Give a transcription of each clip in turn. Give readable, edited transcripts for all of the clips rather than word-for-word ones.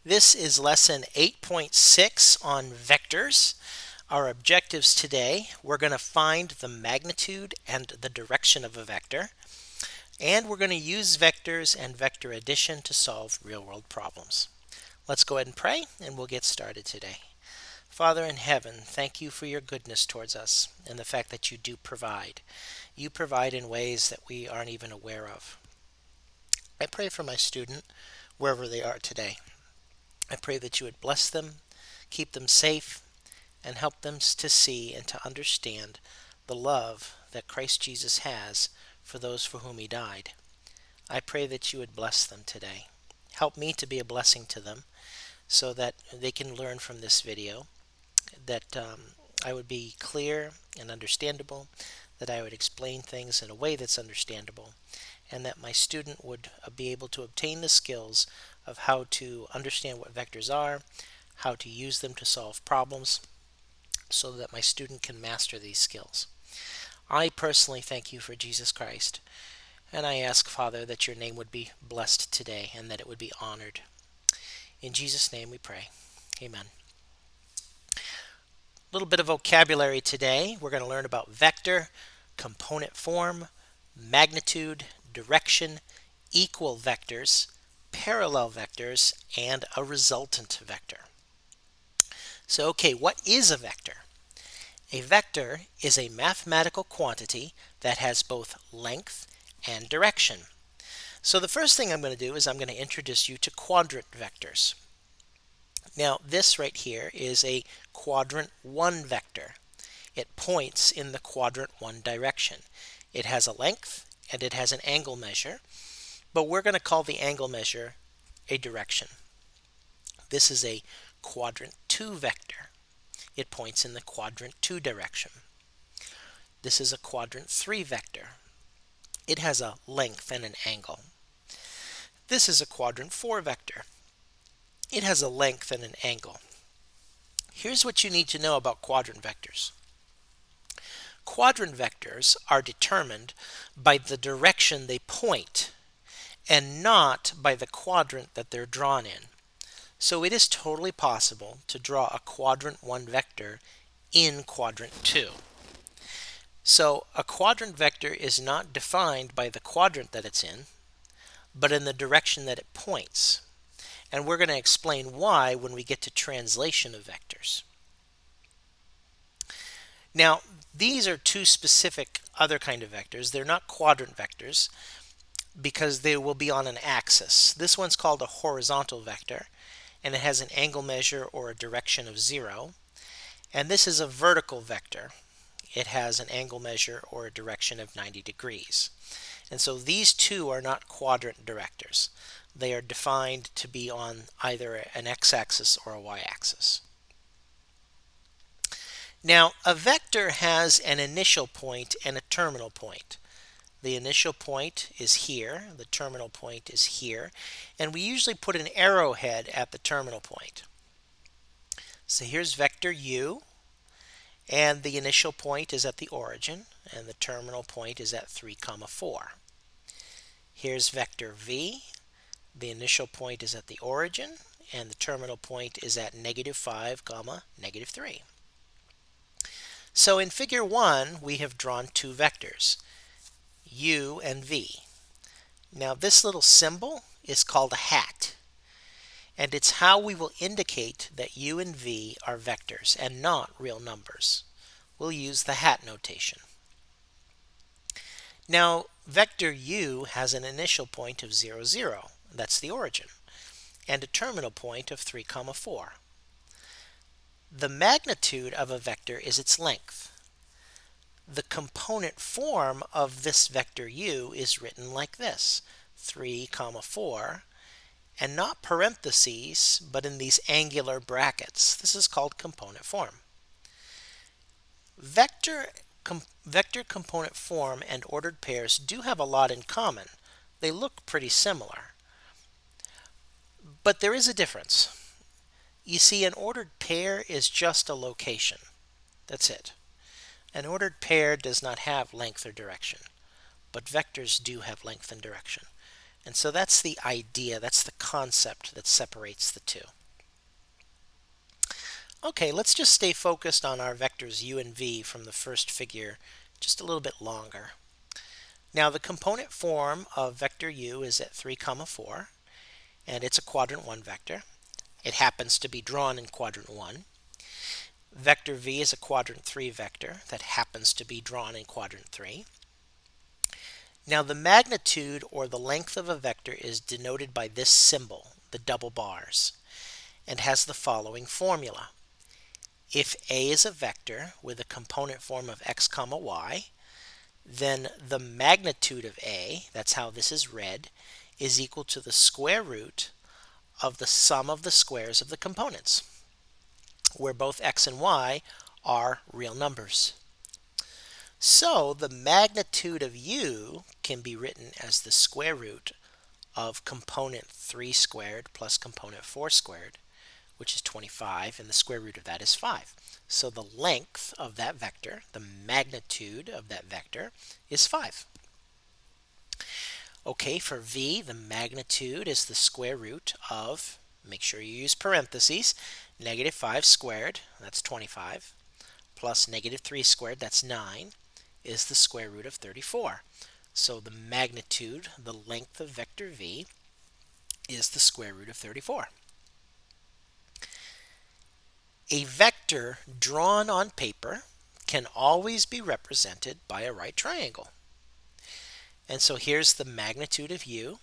This is lesson 8.6 on vectors. Our objectives today, we're going to find the magnitude and the direction of a vector, and we're going to use vectors and vector addition to solve real-world problems. Let's go ahead and pray, and we'll get started today. Father in heaven, thank you for your goodness towards us and the fact that you do provide. You provide in ways that we aren't even aware of. I pray for my student wherever they are today. I pray that you would bless them, keep them safe, and help them to see and to understand the love that Christ Jesus has for those for whom he died. I pray that you would bless them today. Help me to be a blessing to them so that they can learn from this video, that I would be clear and understandable, that I would explain things in a way that's understandable, and that my student would be able to obtain the skills of how to understand what vectors are, how to use them to solve problems, so that my student can master these skills. I personally thank you for Jesus Christ, and I ask, Father, that your name would be blessed today and that it would be honored. In Jesus' name we pray. Amen. A little bit of vocabulary today. We're going to learn about vector, component form, magnitude, direction, equal vectors, parallel vectors, and a resultant vector. So, what is a vector? A vector is a mathematical quantity that has both length and direction. So the first thing I'm going to do is I'm going to introduce you to quadrant vectors. Now this right here is a quadrant 1 vector. It points in the quadrant 1 direction. It has a length and it has an angle measure, but we're going to call the angle measure a direction. This is a quadrant 2 vector. It points in the quadrant 2 direction. This is a quadrant 3 vector. It has a length and an angle. This is a quadrant 4 vector. It has a length and an angle. Here's what you need to know about quadrant vectors. Quadrant vectors are determined by the direction they point and not by the quadrant that they're drawn in. So it is totally possible to draw a quadrant 1 vector in quadrant 2. So a quadrant vector is not defined by the quadrant that it's in, but in the direction that it points. And we're going to explain why when we get to translation of vectors. Now, these are two specific other kind of vectors. They're not quadrant vectors because they will be on an axis. This one's called a horizontal vector, and it has an angle measure or a direction of 0. And this is a vertical vector. It has an angle measure or a direction of 90 degrees. And so these two are not quadrant vectors. They are defined to be on either an x-axis or a y-axis. Now, a vector has an initial point and a terminal point. The initial point is here, the terminal point is here, and we usually put an arrowhead at the terminal point. So here's vector u, and the initial point is at the origin, and the terminal point is at 3, 4. Here's vector v. The initial point is at the origin, and the terminal point is at -5, -3. So in figure 1, we have drawn two vectors, u and v. Now this little symbol is called a hat, and it's how we will indicate that u and v are vectors and not real numbers. We'll use the hat notation. Now vector u has an initial point of 0, 0. That's the origin, and a terminal point of 3, 4. The magnitude of a vector is its length. The component form of this vector u is written like this, 3, 4, and not parentheses, but in these angular brackets. This is called component form. Vector component form and ordered pairs do have a lot in common. They look pretty similar. But there is a difference. You see, an ordered pair is just a location. That's it. An ordered pair does not have length or direction, but vectors do have length and direction. And so that's the idea, that's the concept that separates the two. Okay, let's just stay focused on our vectors u and v from the first figure just a little bit longer. Now the component form of vector u is at 3, 4, and it's a quadrant 1 vector. It happens to be drawn in quadrant 1. Vector v is a quadrant 3 vector that happens to be drawn in quadrant 3. Now the magnitude or the length of a vector is denoted by this symbol, the double bars, and has the following formula. If A is a vector with a component form of x, y, then the magnitude of A, that's how this is read, is equal to the square root of the sum of the squares of the components, where both x and y are real numbers. So the magnitude of u can be written as the square root of component 3 squared plus component 4 squared, which is 25, and the square root of that is 5. So the length of that vector, the magnitude of that vector, is 5. Okay, for v, the magnitude is the square root of, make sure you use parentheses, negative 5 squared, that's 25, plus negative 3 squared, that's 9, is the square root of 34. So the magnitude, the length of vector v, is the square root of 34. A vector drawn on paper can always be represented by a right triangle. And so here's the magnitude of u.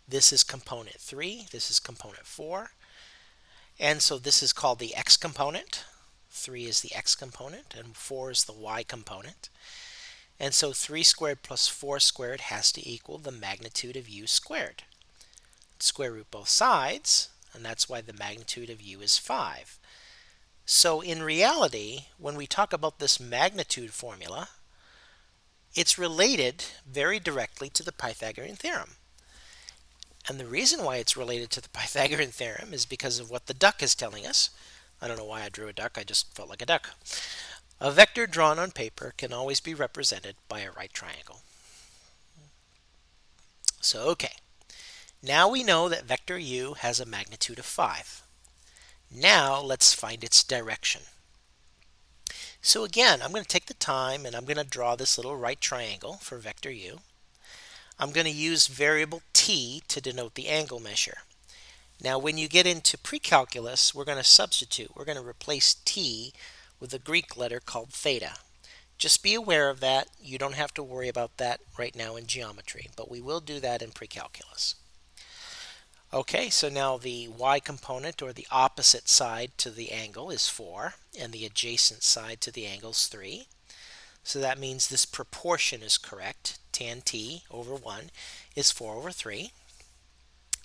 This is component 3, this is component 4. And so this is called the x component. 3 is the x component, and 4 is the y component. And so 3 squared plus 4 squared has to equal the magnitude of u squared. Square root both sides, and that's why the magnitude of u is 5. So in reality, when we talk about this magnitude formula, it's related very directly to the Pythagorean theorem. And the reason why it's related to the Pythagorean theorem is because of what the duck is telling us. I don't know why I drew a duck, I just felt like a duck. A vector drawn on paper can always be represented by a right triangle. So, okay. Now we know that vector u has a magnitude of 5. Now let's find its direction. So again, I'm going to take the time and I'm going to draw this little right triangle for vector u. I'm going to use variable t to denote the angle measure. Now when you get into pre-calculus, we're going to substitute. We're going to replace t with a Greek letter called theta. Just be aware of that. You don't have to worry about that right now in geometry, but we will do that in pre-calculus. Okay, so now the y component, or the opposite side to the angle, is 4, and the adjacent side to the angle is 3. So that means this proportion is correct. Tan t over 1 is 4 over 3.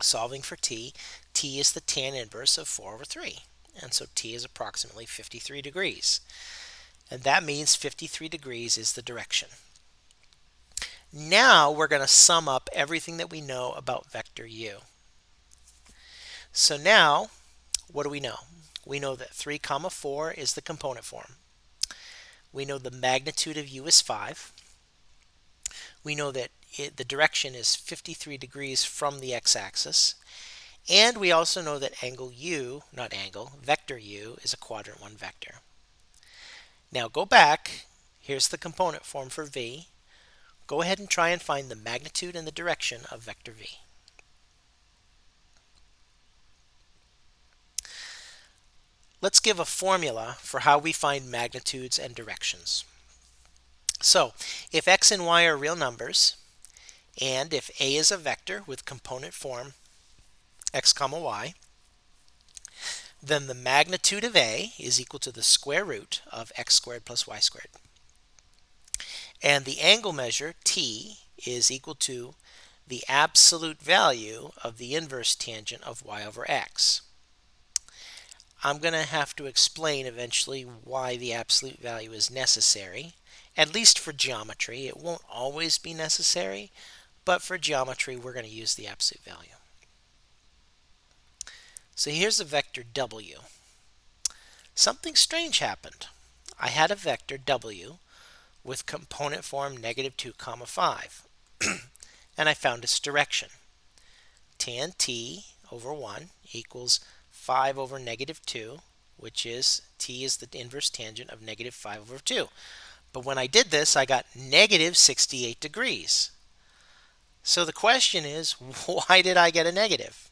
Solving for t, t is the tan inverse of 4 over 3. And so t is approximately 53 degrees. And that means 53 degrees is the direction. Now we're going to sum up everything that we know about vector u. So now, what do we know? We know that 3, 4 is the component form. We know the magnitude of u is 5. We know that the direction is 53 degrees from the x-axis. And we also know that vector u is a quadrant 1 vector. Now go back. Here's the component form for v. Go ahead and try and find the magnitude and the direction of vector v. Let's give a formula for how we find magnitudes and directions. So, if x and y are real numbers, and if A is a vector with component form x, y, then the magnitude of A is equal to the square root of x squared plus y squared. And the angle measure, t, is equal to the absolute value of the inverse tangent of y over x. I'm going to have to explain eventually why the absolute value is necessary, at least for geometry. It won't always be necessary, but for geometry we're going to use the absolute value. So here's a vector w. Something strange happened. I had a vector w with component form -2, 5. and I found its direction. Tan t over 1 equals 5 over negative 2, which is t is the inverse tangent of negative 5 over 2. But when I did this, I got negative 68 degrees. So the question is, why did I get a negative?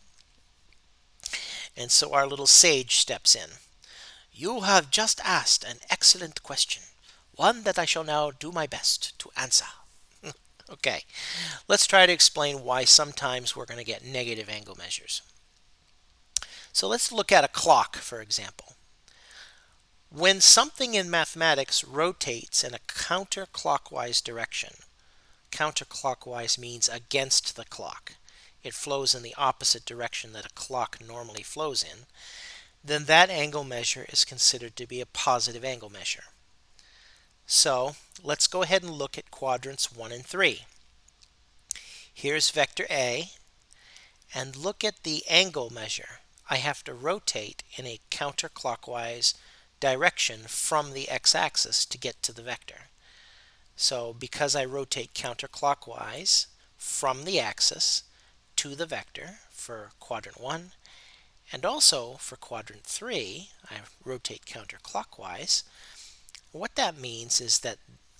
And so our little sage steps in. You have just asked an excellent question, one that I shall now do my best to answer. Okay, let's try to explain why sometimes we're going to get negative angle measures. So let's look at a clock, for example. When something in mathematics rotates in a counterclockwise direction, counterclockwise means against the clock, it flows in the opposite direction that a clock normally flows in, then that angle measure is considered to be a positive angle measure. So let's go ahead and look at quadrants 1 and 3. Here's vector A, and look at the angle measure. I have to rotate in a counterclockwise direction from the x-axis to get to the vector. So because I rotate counterclockwise from the axis to the vector for quadrant 1, and also for quadrant 3, I rotate counterclockwise, what that means is that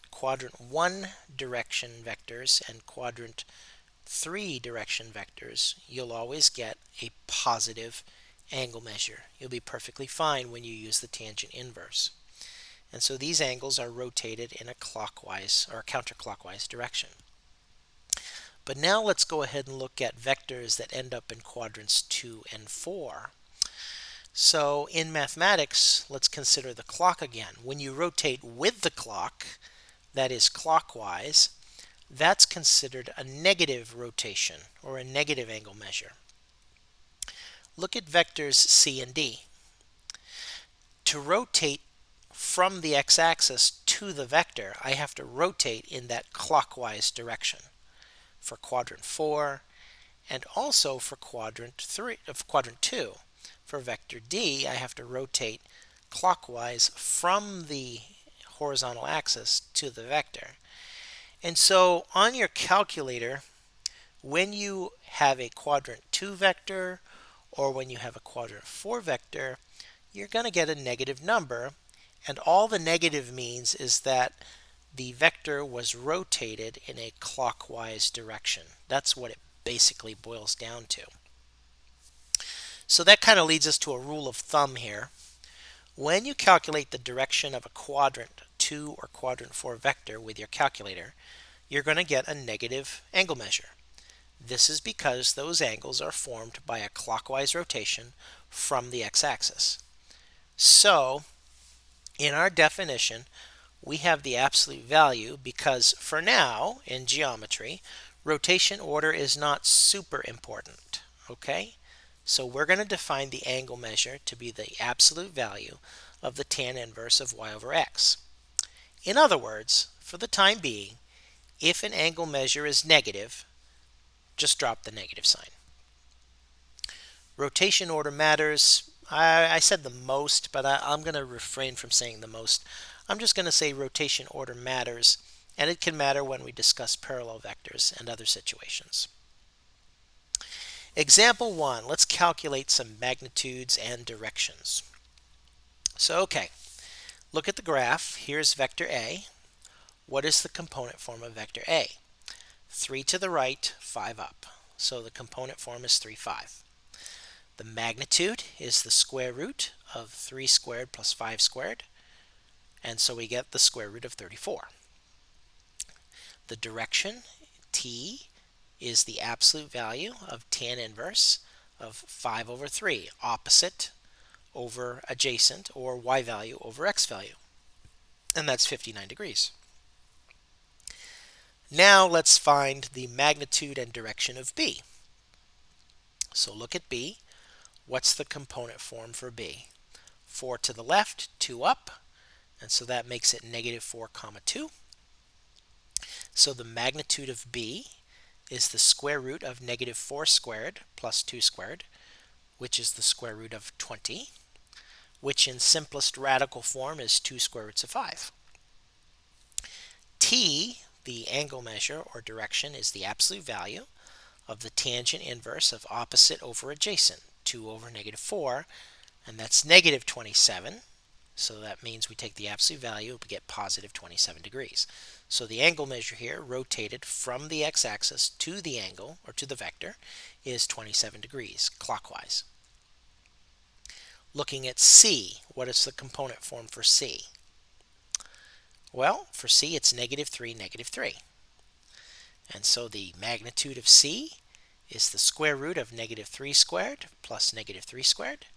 quadrant 1 direction vectors and quadrant 3 direction vectors, you'll always get a positive angle measure. You'll be perfectly fine when you use the tangent inverse. And so these angles are rotated in a clockwise or counterclockwise direction. But now let's go ahead and look at vectors that end up in quadrants 2 and 4. So in mathematics, let's consider the clock again. When you rotate with the clock, that is clockwise, that's considered a negative rotation or a negative angle measure. Look at vectors C and D. To rotate from the x-axis to the vector, I have to rotate in that clockwise direction for quadrant 4 and also for quadrant 2. For vector D, I have to rotate clockwise from the horizontal axis to the vector. And so on your calculator, when you have a quadrant 2 vector or when you have a quadrant 4 vector, you're going to get a negative number, and all the negative means is that the vector was rotated in a clockwise direction. That's what it basically boils down to. So that kind of leads us to a rule of thumb here. When you calculate the direction of a quadrant 2 or quadrant 4 vector with your calculator, you're going to get a negative angle measure. This is because those angles are formed by a clockwise rotation from the x-axis. So in our definition, we have the absolute value because for now in geometry, rotation order is not super important. Okay? So we're going to define the angle measure to be the absolute value of the tan inverse of y over x. In other words, for the time being, if an angle measure is negative, just drop the negative sign. Rotation order matters. I said the most, but I'm going to refrain from saying the most. I'm just going to say rotation order matters, and it can matter when we discuss parallel vectors and other situations. Example 1, let's calculate some magnitudes and directions. So, okay, look at the graph. Here's vector A. What is the component form of vector A? 3 to the right, 5 up. So the component form is 3, 5. The magnitude is the square root of 3 squared plus 5 squared, and so we get the square root of 34. The direction, t, is the absolute value of tan inverse of 5 over 3, opposite over adjacent, or y value over x value. And that's 59 degrees. Now let's find the magnitude and direction of B. So look at B. What's the component form for B? 4 to the left, 2 up, and so that makes it negative 4 comma 2. So the magnitude of B is the square root of negative 4 squared plus 2 squared, which is the square root of 20, which in simplest radical form is 2 square roots of 5. T the angle measure or direction is the absolute value of the tangent inverse of opposite over adjacent, 2 over -4, and that's -27. So that means we take the absolute value, we get positive 27 degrees. So the angle measure here, rotated from the x-axis to the angle, or to the vector, is 27 degrees clockwise. Looking at C, what is the component form for C? Well, for C it's -3, -3. And so the magnitude of C is the square root of -3 squared plus -3 squared.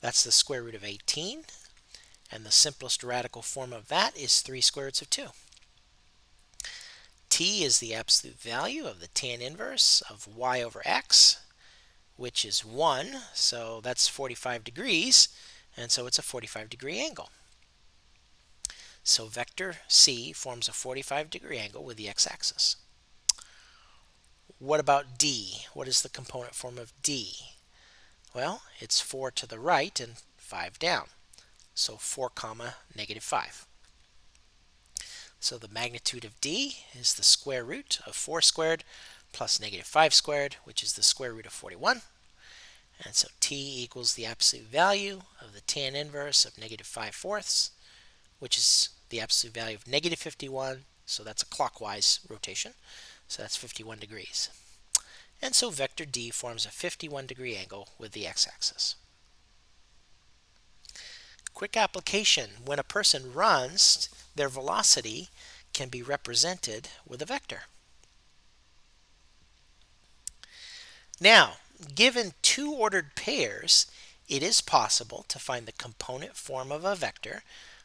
That's the square root of 18. And the simplest radical form of that is 3 square roots of 2. T is the absolute value of the tan inverse of y over x, which is 1. So that's 45 degrees. And so it's a 45-degree angle. So vector C forms a 45-degree angle with the x-axis. What about D? What is the component form of D? Well, it's 4 to the right and 5 down. So 4 comma -5. So the magnitude of D is the square root of 4 squared plus -5 squared, which is the square root of 41. And so T equals the absolute value of the tan inverse of -5/4, which is the absolute value of -51. So that's a clockwise rotation. So that's 51 degrees. And so vector D forms a 51-degree angle with the x-axis. Quick application. When a person runs, their velocity can be represented with a vector. Now, given two ordered pairs, it is possible to find the component form of a vector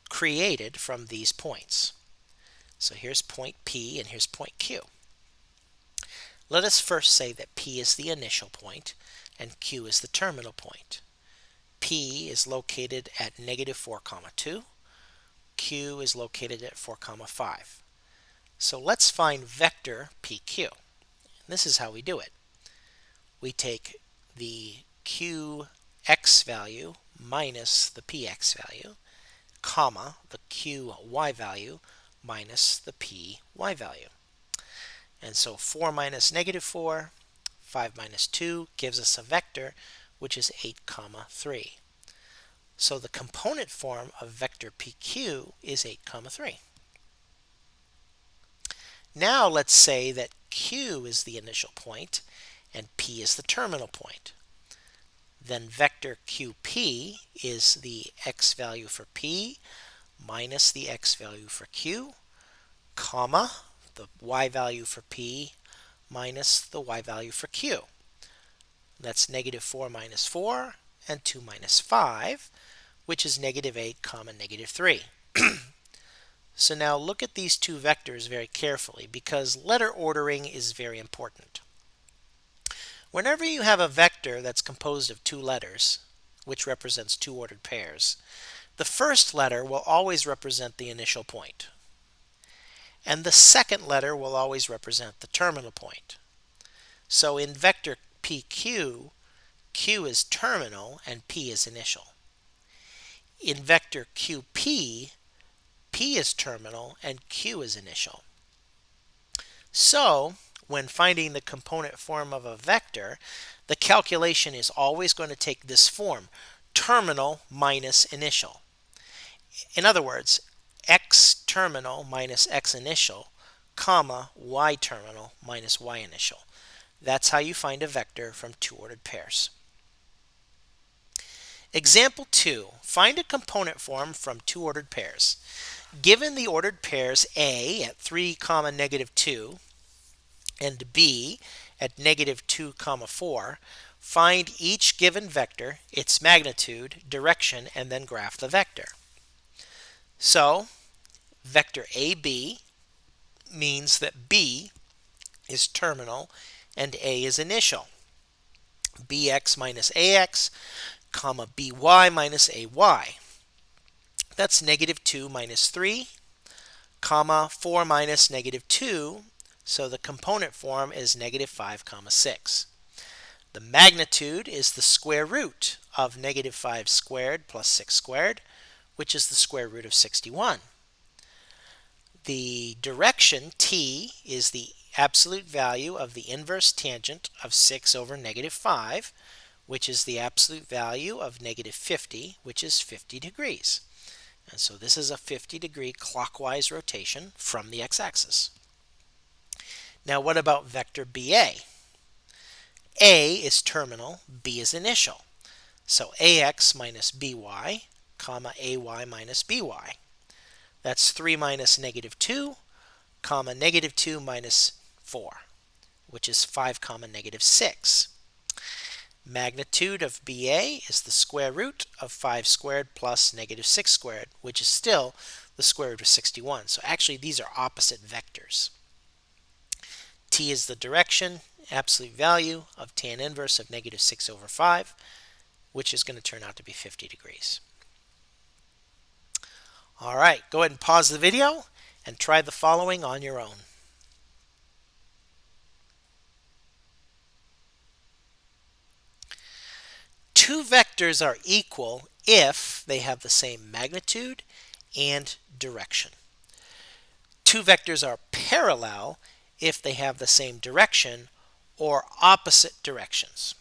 created from these points. So here's point P and here's point Q. Let us first say that P is the initial point and Q is the terminal point. P is located at -4, 2. Q is located at 4, 5. So let's find vector PQ. This is how we do it. We take the QX value minus the PX value, comma, the QY value minus the PY value. And so 4 minus -4, 5 minus 2 gives us a vector which is 8, 3. So the component form of vector PQ is 8, 3. Now let's say that Q is the initial point and P is the terminal point. Then vector QP is the x value for P minus the x value for Q, comma, the y value for P minus the y value for Q. That's -4 minus 4 and 2 minus 5, which is -8, -3. So now look at these two vectors very carefully because letter ordering is very important. Whenever you have a vector that's composed of two letters, which represents two ordered pairs, the first letter will always represent the initial point. And the second letter will always represent the terminal point. So in vector PQ, Q is terminal and P is initial. In vector QP, P is terminal and Q is initial. So when finding the component form of a vector, the calculation is always going to take this form, terminal minus initial. In other words, x terminal minus x initial, comma, y terminal minus y initial. That's how you find a vector from two ordered pairs. Example 2. Find a component form from two ordered pairs. Given the ordered pairs A at 3, -2 and B at -2, 4, find each given vector, its magnitude, direction, and then graph the vector. So, vector AB means that B is terminal and A is initial. BX minus AX, comma, BY minus AY. That's -2 minus 3, comma, 4 minus -2, so the component form is -5, 6. The magnitude is the square root of -5 squared plus 6 squared, which is the square root of 61. The direction, t, is the absolute value of the inverse tangent of 6 over negative 5, which is the absolute value of negative 50, which is 50 degrees. And so this is a 50-degree clockwise rotation from the x-axis. Now what about vector BA? A is terminal, B is initial. So AX minus BY, comma AY minus BY. That's 3 minus negative 2, comma negative 2 minus 4, which is 5 comma negative 6. Magnitude of BA is the square root of 5 squared plus negative 6 squared, which is still the square root of 61. So actually these are opposite vectors. T is the direction, absolute value of tan inverse of negative 6 over 5, which is going to turn out to be 50 degrees. All right, go ahead and pause the video and try the following on your own. Two vectors are equal if they have the same magnitude and direction. Two vectors are parallel if they have the same direction or opposite directions.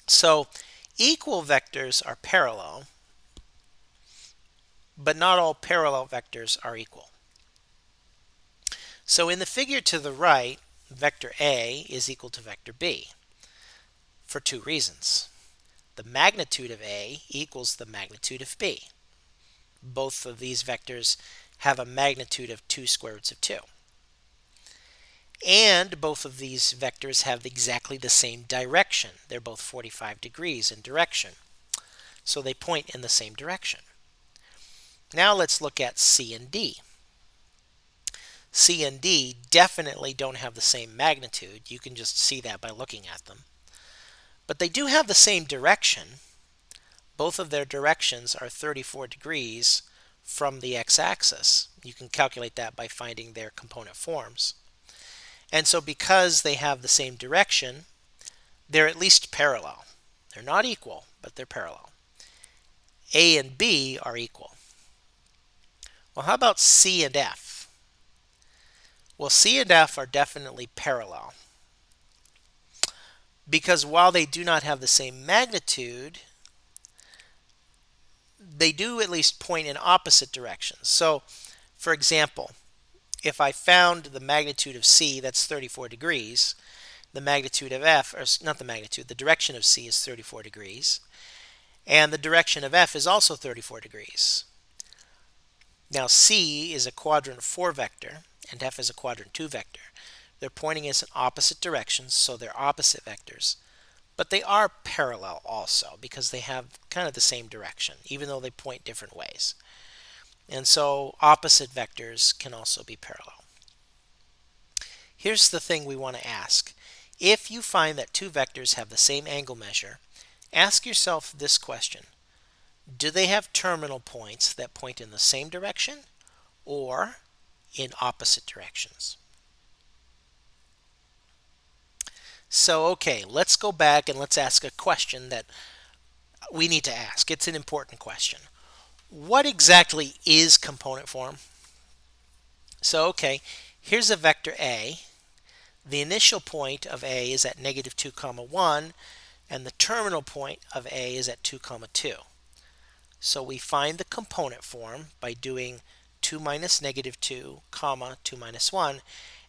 So equal vectors are parallel, but not all parallel vectors are equal. So in the figure to the right, vector A is equal to vector B for two reasons. The magnitude of A equals the magnitude of B. Both of these vectors have a magnitude of 2 square roots of 2. And both of these vectors have exactly the same direction. They're both 45 degrees in direction. So they point in the same direction. Now let's look at C and D. C and D definitely don't have the same magnitude. You can just see that by looking at them. But they do have the same direction. Both of their directions are 34 degrees from the x-axis. You can calculate that by finding their component forms. And so because they have the same direction, they're at least parallel. They're not equal, but they're parallel. A and B are equal. Well, how about C and F? Well, C and F are definitely parallel, because while they do not have the same magnitude, they do at least point in opposite directions. So, for example, if I found the magnitude of C, that's 34 degrees, the magnitude of F, or not the magnitude, the direction of C is 34 degrees, and the direction of F is also 34 degrees. Now C is a quadrant 4 vector, and F is a quadrant 2 vector. They're pointing us in opposite directions, so they're opposite vectors. But they are parallel also, because they have kind of the same direction, even though they point different ways. And so opposite vectors can also be parallel. Here's the thing we want to ask. If you find that two vectors have the same angle measure, ask yourself this question. Do they have terminal points that point in the same direction or in opposite directions? So, okay, let's go back and let's ask a question that we need to ask. It's an important question. What exactly is component form? So, okay, here's a vector A. The initial point of A is at negative 2, 1, and the terminal point of A is at 2, 2. So we find the component form by doing 2 minus negative 2, 2 minus 1,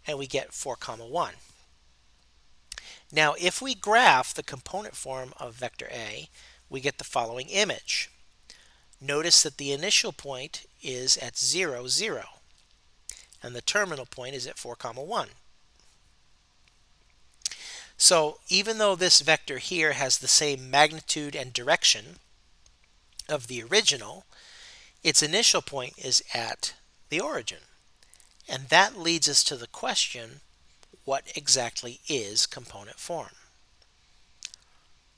and we get 4, 1. Now, if we graph the component form of vector A, we get the following image. Notice that the initial point is at 0, 0, and the terminal point is at 4, 1. So even though this vector here has the same magnitude and direction of the original, its initial point is at the origin. And that leads us to the question, what exactly is component form?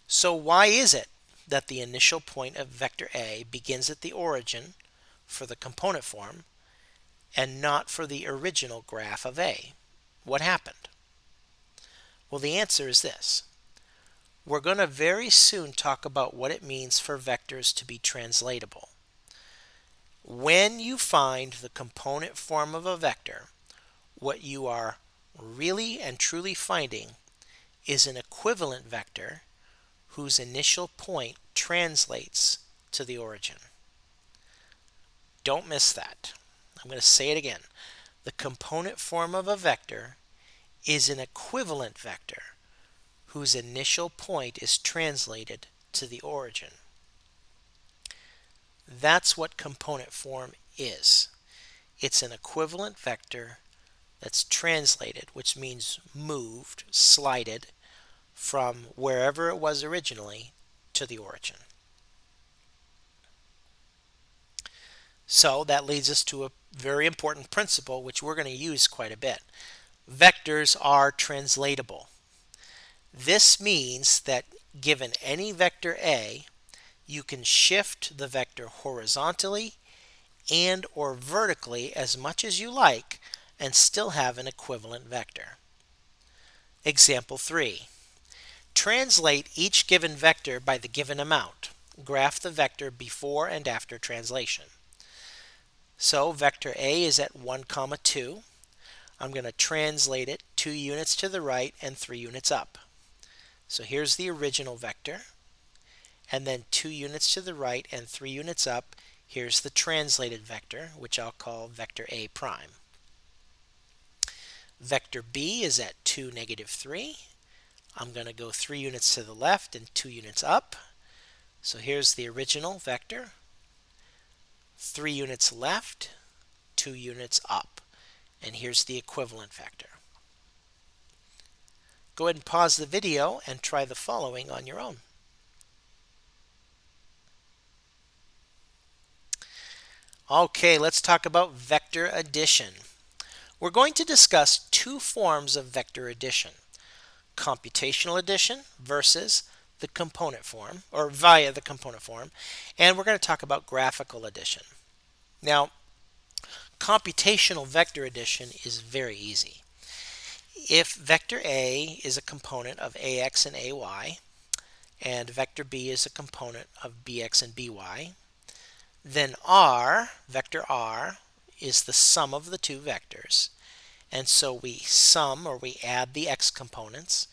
So why is it that the initial point of vector A begins at the origin for the component form and not for the original graph of A? What happened? Well, the answer is this. We're going to very soon talk about what it means for vectors to be translatable. When you find the component form of a vector, what you are really and truly finding is an equivalent vector whose initial point translates to the origin. Don't miss that. I'm going to say it again. The component form of a vector is an equivalent vector whose initial point is translated to the origin. That's what component form is. It's an equivalent vector that's translated, which means moved, slided, from wherever it was originally to the origin. So that leads us to a very important principle which we're going to use quite a bit. Vectors are translatable. This means that given any vector A, you can shift the vector horizontally and or vertically as much as you like and still have an equivalent vector. Example 3. Translate each given vector by the given amount. Graph the vector before and after translation. So vector A is at 1, 2. I'm going to translate it 2 units to the right and 3 units up. So here's the original vector. And then 2 units to the right and 3 units up, here's the translated vector, which I'll call vector A prime. Vector B is at 2, 3. I'm going to go 3 units to the left and 2 units up. So here's the original vector. 3 units left, 2 units up. And here's the equivalent vector. Go ahead and pause the video and try the following on your own. Okay, let's talk about vector addition. We're going to discuss 2 forms of vector addition. Computational addition versus the component form, or via the component form, and we're going to talk about graphical addition. Now, computational vector addition is very easy. If vector A is a component of AX and AY, and vector B is a component of BX and BY, then R, vector R, is the sum of the 2 vectors. And so we sum, or we add the X components,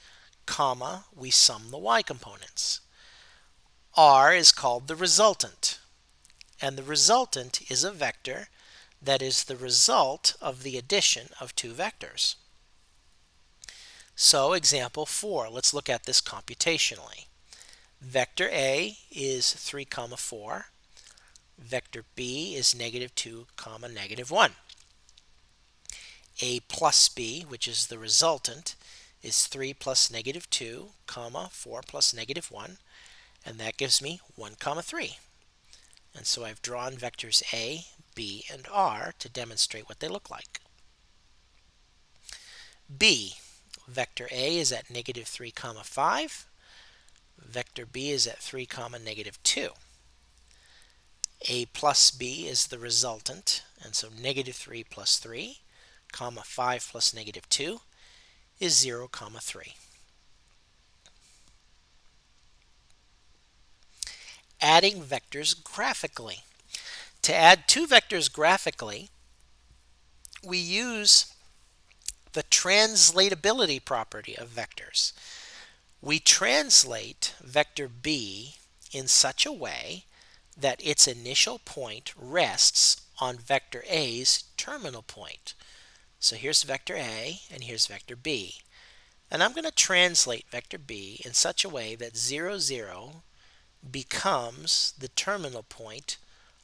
comma, we sum the Y components. R is called the resultant. And the resultant is a vector that is the result of the addition of 2 vectors. So example 4, let's look at this computationally. Vector A is 3, 4. Vector B is -2, -1. A plus B, which is the resultant, is 3 plus -2, 4 plus -1, and that gives me 1, 3. And so I've drawn vectors A, B, and R to demonstrate what they look like. B, vector A is at -3, 5. Vector B is at 3, -2. A plus B is the resultant, and so -3 plus 3, 5 plus -2 is 0, 3. Adding vectors graphically. To add 2 vectors graphically, we use the translatability property of vectors. We translate vector B in such a way that its initial point rests on vector A's terminal point. So here's vector A and here's vector B. And I'm going to translate vector B in such a way that 0, 0 becomes the terminal point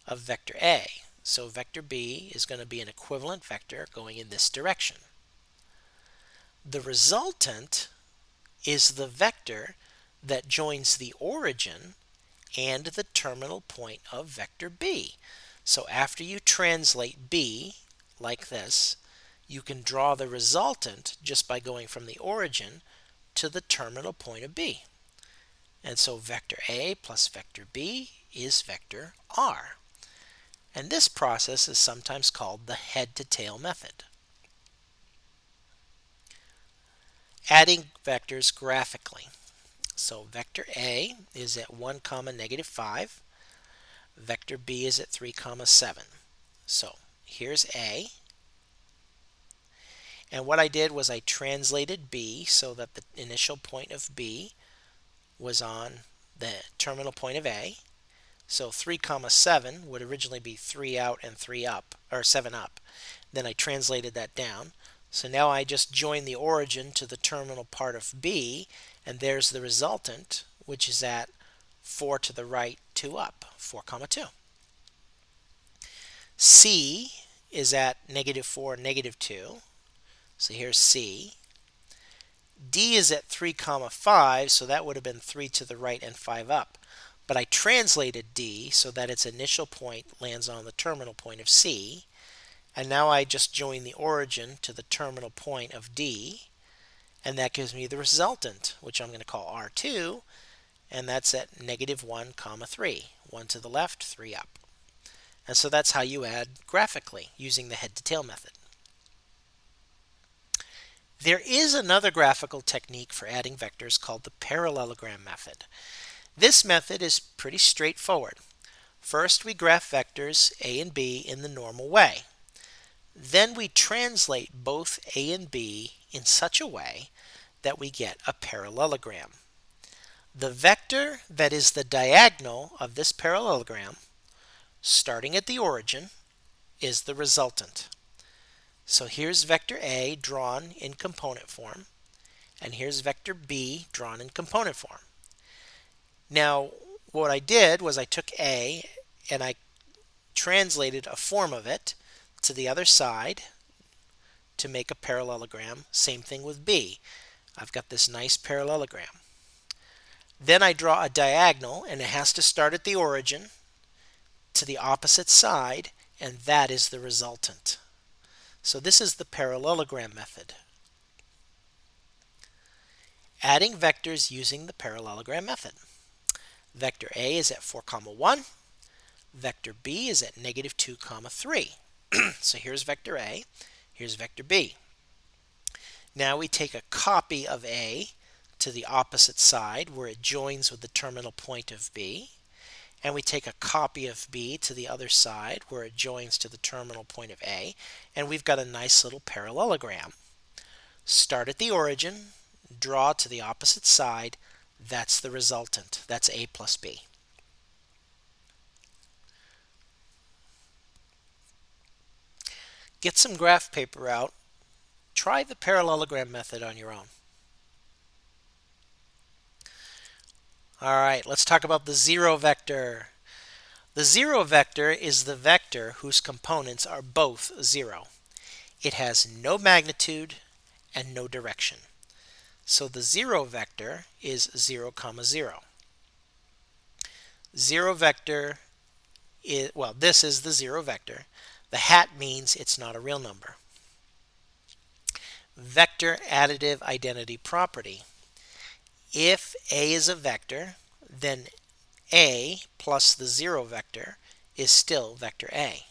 of vector A. So vector B is going to be an equivalent vector going in this direction. The resultant is the vector that joins the origin and the terminal point of vector B. So after you translate B like this, you can draw the resultant just by going from the origin to the terminal point of B. And so vector A plus vector B is vector R. And this process is sometimes called the head-to-tail method. Adding vectors graphically. So vector A is at 1, -5. Vector B is at 3, 7. So here's A. And what I did was I translated B so that the initial point of B was on the terminal point of A. So 3 comma 7 would originally be 3 out and 3 up, or 7 up. Then I translated that down. So now I just join the origin to the terminal part of B, and there's the resultant, which is at 4 to the right, 2 up, 4 comma 2. C is at -4, -2. So here's C. D is at 3 comma 5, so that would have been 3 to the right and 5 up. But I translated D so that its initial point lands on the terminal point of C. And now I just join the origin to the terminal point of D. And that gives me the resultant, which I'm going to call R2. And that's at -1 comma 3. 1 to the left, 3 up. And so that's how you add graphically using the head to tail method. There is another graphical technique for adding vectors called the parallelogram method. This method is pretty straightforward. First, we graph vectors A and B in the normal way. Then we translate both A and B in such a way that we get a parallelogram. The vector that is the diagonal of this parallelogram, starting at the origin, is the resultant. So here's vector A drawn in component form, and here's vector B drawn in component form. Now, what I did was I took A and I translated a form of it to the other side to make a parallelogram. Same thing with B. I've got this nice parallelogram. Then I draw a diagonal, and it has to start at the origin to the opposite side, and that is the resultant. So this is the parallelogram method. Adding vectors using the parallelogram method. Vector A is at 4 comma 1. Vector B is at -2 comma 3. So here's vector A, here's vector B. Now we take a copy of A to the opposite side where it joins with the terminal point of B, and we take a copy of B to the other side where it joins to the terminal point of A, and we've got a nice little parallelogram. Start at the origin, draw to the opposite side, that's the resultant. That's A plus B. Get some graph paper out. Try the parallelogram method on your own. All right, let's talk about the zero vector. The zero vector is the vector whose components are both 0. It has no magnitude and no direction. So the zero vector is 0 comma 0. Zero vector is, well, this is the zero vector. The hat means it's not a real number. Vector additive identity property. If A is a vector, then A plus the zero vector is still vector A.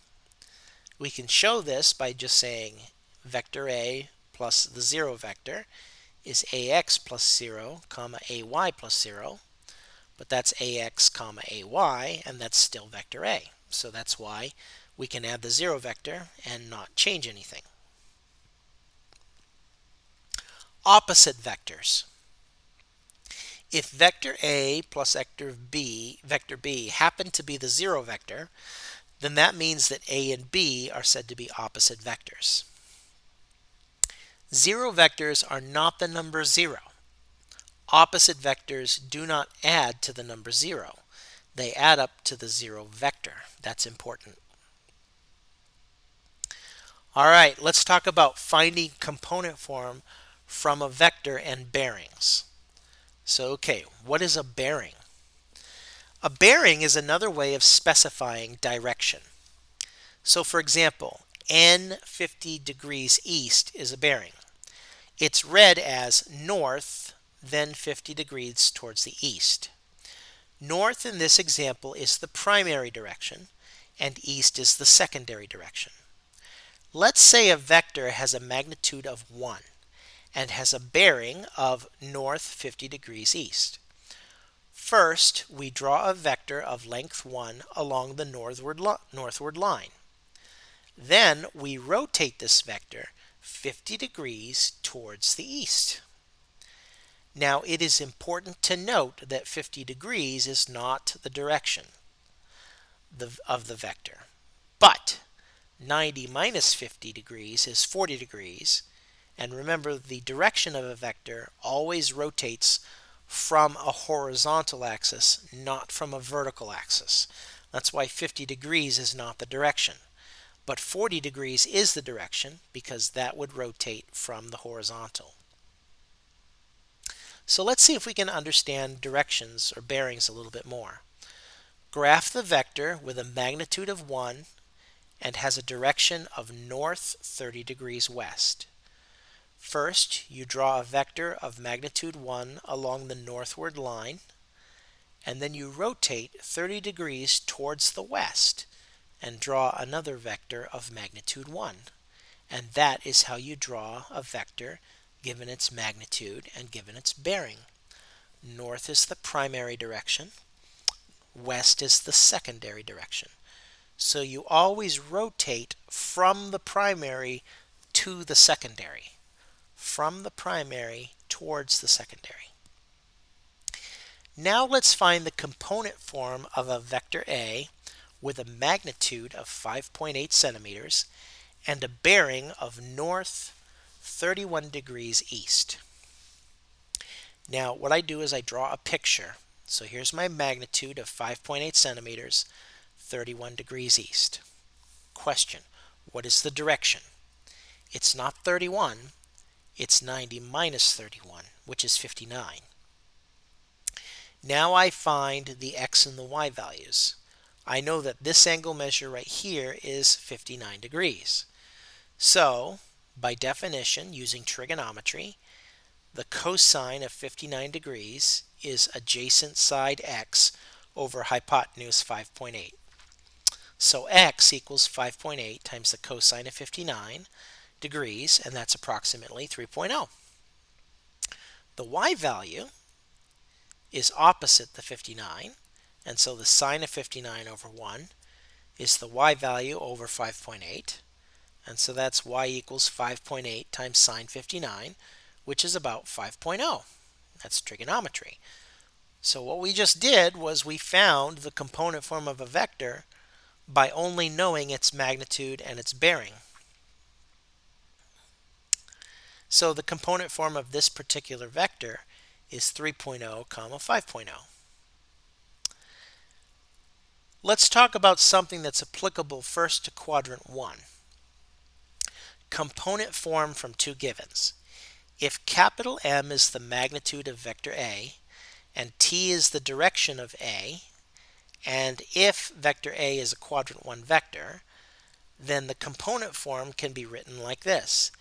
We can show this by just saying vector A plus the zero vector is AX plus 0, comma AY plus 0, but that's AX, comma AY, and that's still vector A. So that's why we can add the zero vector and not change anything. Opposite vectors. If vector A plus vector B happen to be the zero vector, then that means that A and B are said to be opposite vectors. Zero vectors are not the number 0. Opposite vectors do not add to the number 0. They add up to the 0 vector. That's important. All right, let's talk about finding component form from a vector and bearings. So, okay, what is a bearing? A bearing is another way of specifying direction. So, for example, n 50 degrees east is a bearing. It's read as north, then 50 degrees towards the east. North in this example is the primary direction, and east is the secondary direction. Let's say a vector has a magnitude of 1 and has a bearing of north 50 degrees east. First, we draw a vector of length 1 along the northward line. Then we rotate this vector 50 degrees towards the east. Now it is important to note that 50 degrees is not the direction of the vector, but 90 minus 50 degrees is 40 degrees. And remember, the direction of a vector always rotates from a horizontal axis, not from a vertical axis. That's why 50 degrees is not the direction. But 40 degrees is the direction because that would rotate from the horizontal. So let's see if we can understand directions or bearings a little bit more. Graph the vector with a magnitude of 1 and has a direction of north 30 degrees west. First, you draw a vector of magnitude 1 along the northward line, and then you rotate 30 degrees towards the west and draw another vector of magnitude 1. And that is how you draw a vector given its magnitude and given its bearing. North is the primary direction, west is the secondary direction. So you always rotate from the primary to the secondary, from the primary towards the secondary. Now let's find the component form of a vector A with a magnitude of 5.8 centimeters and a bearing of north 31 degrees east. Now what I do is I draw a picture. So here's my magnitude of 5.8 centimeters, 31 degrees east. Question: what is the direction? It's not 31, it's 90 minus 31, which is 59. Now I find the x and the y values. I know that this angle measure right here is 59 degrees. So, by definition, using trigonometry, the cosine of 59 degrees is adjacent side x over hypotenuse 5.8. So x equals 5.8 times the cosine of 59 degrees, and that's approximately 3.0. The y value is opposite the 59, and so the sine of 59 over 1 is the y value over 5.8, and so that's y equals 5.8 times sine 59, which is about 5.0. That's trigonometry. So what we just did was we found the component form of a vector by only knowing its magnitude and its bearing. So the component form of this particular vector is 3.0, 5.0. Let's talk about something that's applicable first to quadrant 1. Component form from two givens. If capital M is the magnitude of vector A, and T is the direction of A, and if vector A is a quadrant 1 vector, then the component form can be written like this: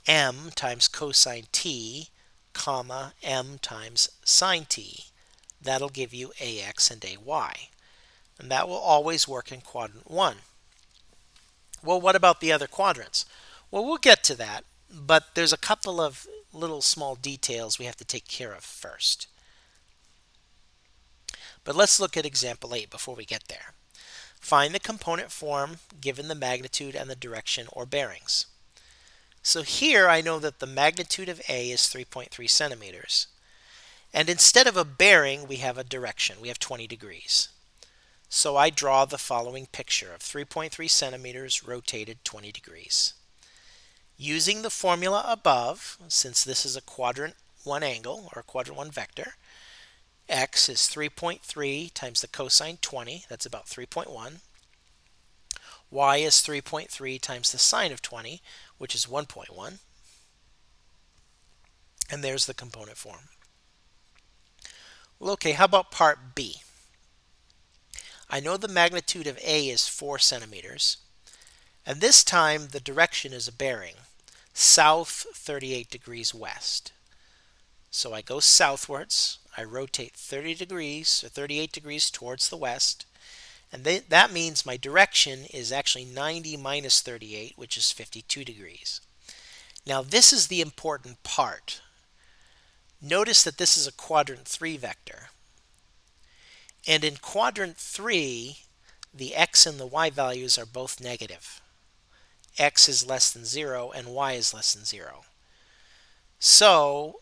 m times cosine t, comma, m times sine t. That'll give you ax and ay. And that will always work in quadrant 1. Well, what about the other quadrants? Well, we'll get to that, but there's a couple of little small details we have to take care of first. But let's look at example 8 before we get there. Find the component form given the magnitude and the direction or bearings. So here I know that the magnitude of A is 3.3 centimeters. And instead of a bearing, we have a direction. We have 20 degrees. So I draw the following picture of 3.3 centimeters rotated 20 degrees. Using the formula above, since this is a quadrant 1 angle or a quadrant 1 vector, x is 3.3 times the cosine 20, that's about 3.1. Y is 3.3 times the sine of 20, which is 1.1. And there's the component form. Well, okay, how about part B? I know the magnitude of A is 4 centimeters. And this time the direction is a bearing, south 38 degrees west. So I go southwards, I rotate 30 degrees or 38 degrees towards the west, and that means my direction is actually 90 minus 38, which is 52 degrees. Now this is the important part. Notice that this is a quadrant 3 vector. And in quadrant 3, the x and the y values are both negative. x is less than 0 and y is less than 0. So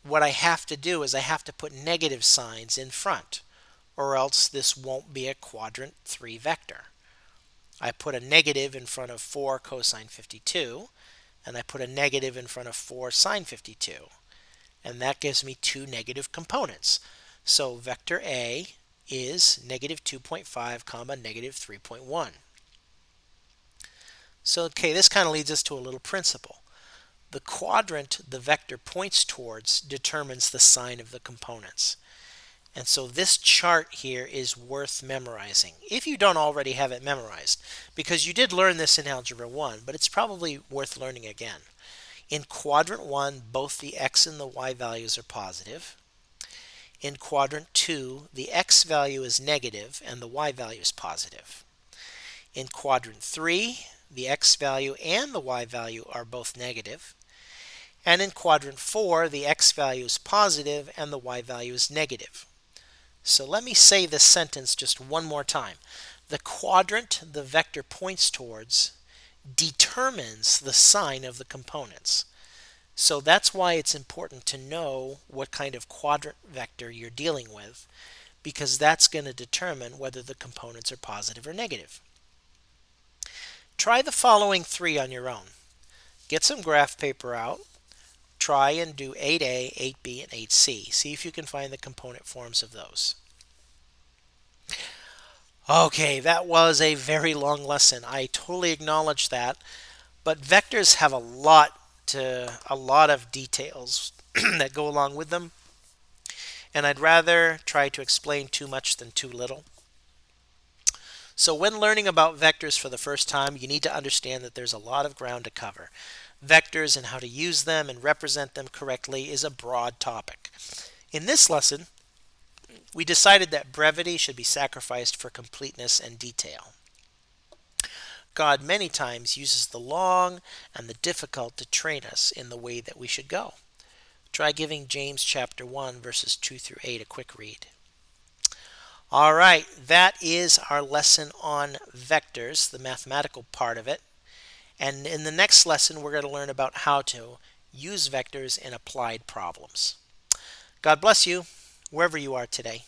what I have to do is I have to put negative signs in front, or else this won't be a quadrant 3 vector. I put a negative in front of 4 cosine 52, and I put a negative in front of 4 sine 52. And that gives me two negative components. So vector A is negative 2.5 comma negative 3.1. So okay, this kind of leads us to a little principle. The quadrant the vector points towards determines the sign of the components. And so this chart here is worth memorizing, if you don't already have it memorized, because you did learn this in Algebra 1, but it's probably worth learning again. In quadrant 1, both the x and the y values are positive. In quadrant 2, the x value is negative and the y value is positive. In quadrant 3, the x value and the y value are both negative. And in quadrant 4, the x value is positive and the y value is negative. So let me say this sentence just one more time. The quadrant the vector points towards determines the sign of the components. So that's why it's important to know what kind of quadrant vector you're dealing with, because that's going to determine whether the components are positive or negative. Try the following three on your own. Get some graph paper out. Try and do 8A, 8B, and 8C. See if you can find the component forms of those. Okay, that was a very long lesson. I totally acknowledge that. But vectors have a lot of details that go along with them. And I'd rather try to explain too much than too little. So when learning about vectors for the first time, you need to understand that there's a lot of ground to cover. Vectors and how to use them and represent them correctly is a broad topic. In this lesson, we decided that brevity should be sacrificed for completeness and detail. God many times uses the long and the difficult to train us in the way that we should go. Try giving James chapter 1 verses 2 through 8 a quick read. All right, that is our lesson on vectors, the mathematical part of it. And in the next lesson, we're going to learn about how to use vectors in applied problems. God bless you, wherever you are today.